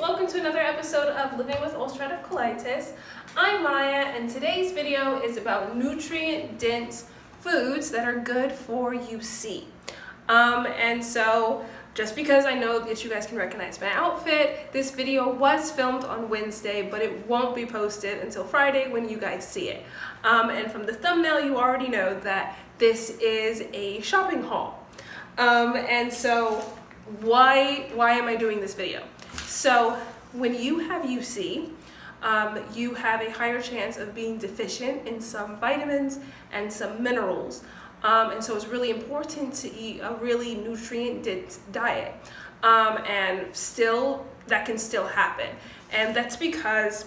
welcome to another episode of Living with Ulcerative Colitis. I'm Maya, and today's video is about nutrient-dense foods that are good for UC. And so, just because I know that you guys can recognize my outfit, this video was filmed on Wednesday, but it won't be posted until Friday when you guys see it. And from the thumbnail, you already know that this is a shopping haul. And so, why am I doing this video? So when you have UC, you have a higher chance of being deficient in some vitamins and some minerals. And so it's really important to eat a really nutrient-dense diet. And still, that can still happen. And that's because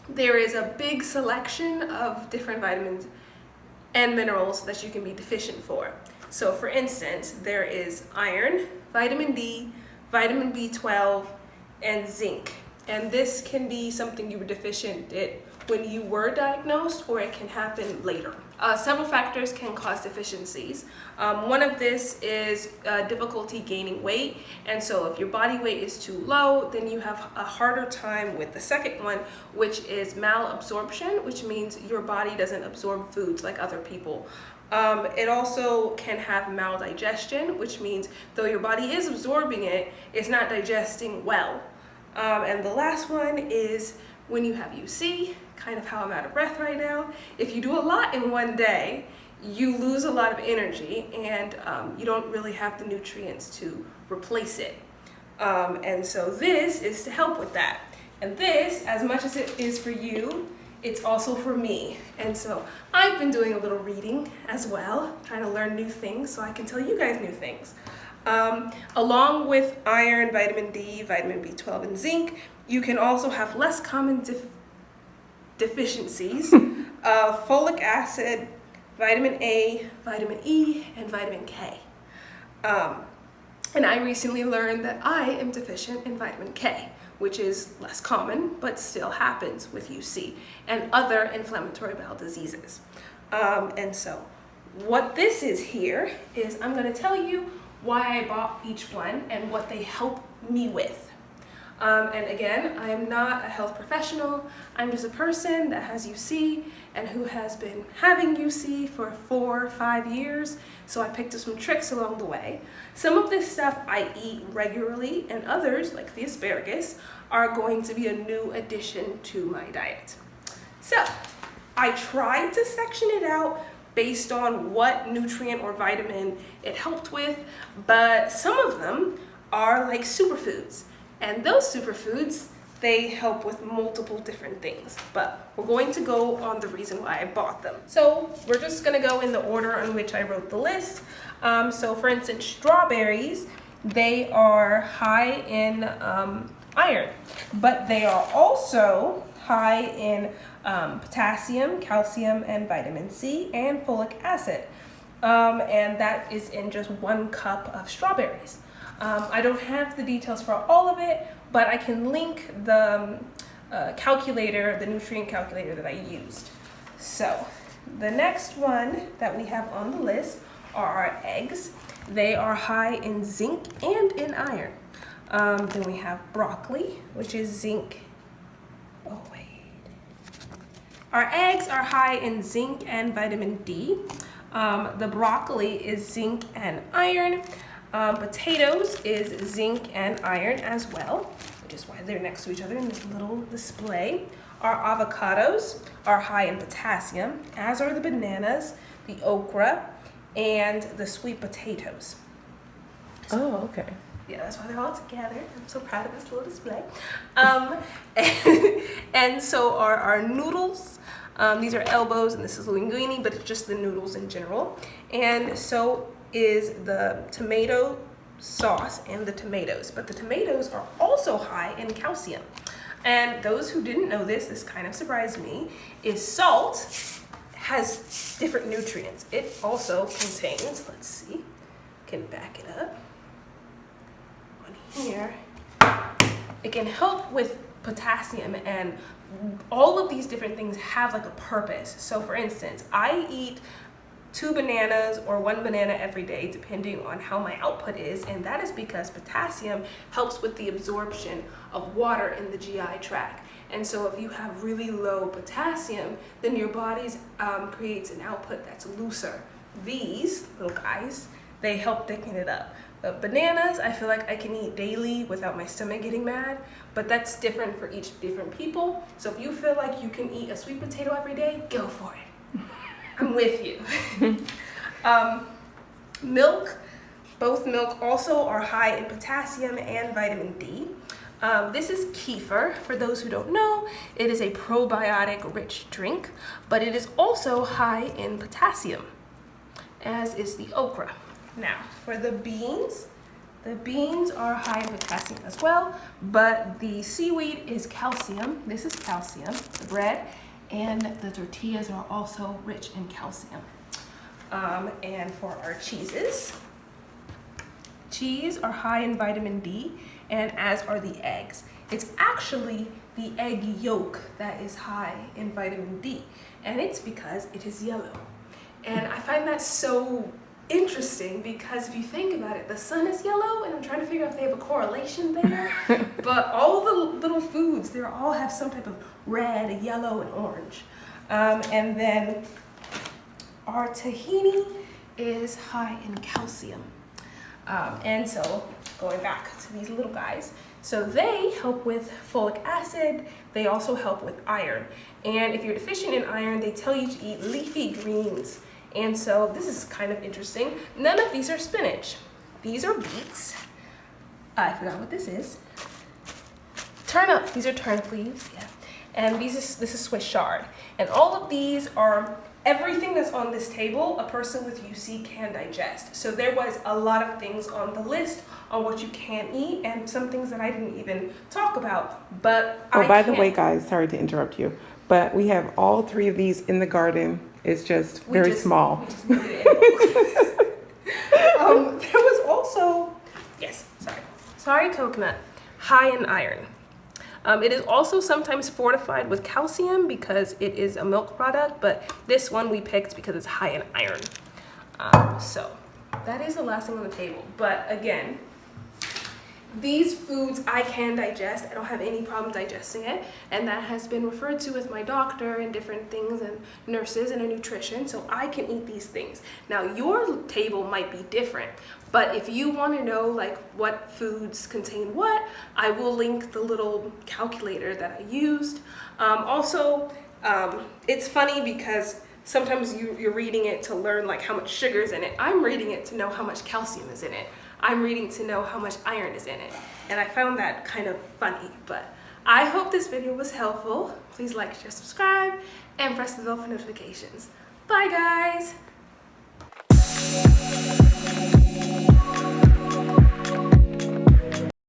there is a big selection of different vitamins and minerals that you can be deficient for. So for instance, there is iron, vitamin D, vitamin B12, and zinc. And this can be something you were deficient in when you were diagnosed, or it can happen later. Several factors can cause deficiencies. One of this is difficulty gaining weight. And so if your body weight is too low, then you have a harder time with the second one, which is malabsorption, which means your body doesn't absorb foods like other people. It also can have maldigestion, which means though your body is absorbing it, it's not digesting well. And the last one is when you have UC, kind of how I'm out of breath right now. If you do a lot in one day, you lose a lot of energy and you don't really have the nutrients to replace it. And so this is to help with that. And this, as much as it is for you, it's also for me. And so I've been doing a little reading as well, trying to learn new things so I can tell you guys new things. Along with iron, vitamin D, vitamin B12, and zinc, you can also have less common deficiencies of folic acid, vitamin A, vitamin E, and vitamin K. And I recently learned that I am deficient in vitamin K, which is less common, but still happens with UC and other inflammatory bowel diseases. And so what this is here is I'm going to tell you why I bought each one and what they help me with. And again, I am not a health professional. I'm just a person that has UC and who has been having UC for 4 or 5 years. So I picked up some tricks along the way. Some of this stuff I eat regularly, and others, like the asparagus, are going to be a new addition to my diet. So I tried to section it out based on what nutrient or vitamin it helped with, but some of them are like superfoods. And those superfoods, they help with multiple different things, but we're going to go on the reason why I bought them. So we're just gonna go in the order in which I wrote the list. So for instance, strawberries, they are high in iron, but they are also high in potassium, calcium, and vitamin C, and folic acid. And that is in just 1 cup of strawberries. I don't have the details for all of it, but I can link the calculator, the nutrient calculator that I used. So the next one that we have on the list are our eggs. They are high in zinc and in iron. Then we have broccoli, which is zinc. Oh, wait. Our eggs are high in zinc and vitamin D. The broccoli is zinc and iron. Potatoes is zinc and iron as well, which is why they're next to each other in this little display. Our avocados are high in potassium, as are the bananas, the okra, and the sweet potatoes. Oh, okay. Yeah, that's why they're all together. I'm so proud of this little display. And so are our noodles. These are elbows, and this is linguine, but it's just the noodles in general. And so is the tomato sauce and the tomatoes, but the tomatoes are also high in calcium. And those who didn't know this kind of surprised me, is salt has different nutrients. It also contains, let's see, can back it up on here. It can help with potassium, and all of these different things have like a purpose. So for instance, I eat 2 bananas or 1 banana every day, depending on how my output is. And that is because potassium helps with the absorption of water in the GI tract. And so if you have really low potassium, then your body creates an output that's looser. These little guys, they help thicken it up. But bananas, I feel like I can eat daily without my stomach getting mad, but that's different for each different people. So if you feel like you can eat a sweet potato every day, go for it. I'm with you. Milk, both milk also are high in potassium and vitamin D. This is kefir. For those who don't know, it is a probiotic rich drink, but it is also high in potassium, as is the okra. Now, for the beans are high in potassium as well, but the seaweed is calcium. This is calcium, the bread, and the tortillas are also rich in calcium. And for our cheeses are high in vitamin D, and as are the eggs. It's actually the egg yolk that is high in vitamin D, and it's because it is yellow. And I find that so interesting because if you think about it, the sun is yellow, and I'm trying to figure out if they have a correlation there. But all the little foods, they all have some type of red, yellow, and orange. And then our tahini is high in calcium. And so going back to these little guys, so they help with folic acid. They also help with iron. And if you're deficient in iron, they tell you to eat leafy greens. And so this is kind of interesting. None of these are spinach. These are beets. I forgot what this is. Turnip. These are turnip leaves. Yeah. And this is Swiss chard. And all of these are everything that's on this table, a person with UC can digest. So there was a lot of things on the list on what you can eat, and some things that I didn't even talk about. But by the way, guys, sorry to interrupt you, but we have all 3 of these in the garden. It's just very small. We just needed it in there was also, sorry, coconut, high in iron. It is also sometimes fortified with calcium because it is a milk product, but this one we picked because it's high in iron. So that is the last thing on the table. But again, these foods I can digest. I don't have any problem digesting it, and that has been referred to with my doctor and different things and nurses and a nutrition, so I can eat these things. Now your table might be different, but if you want to know like what foods contain what, I will link the little calculator that I used. It's funny because sometimes you're reading it to learn like how much sugar is in it. I'm reading it to know how much calcium is in it. I'm reading to know how much iron is in it. And I found that kind of funny, but I hope this video was helpful. Please like, share, subscribe, and press the bell for notifications. Bye, guys.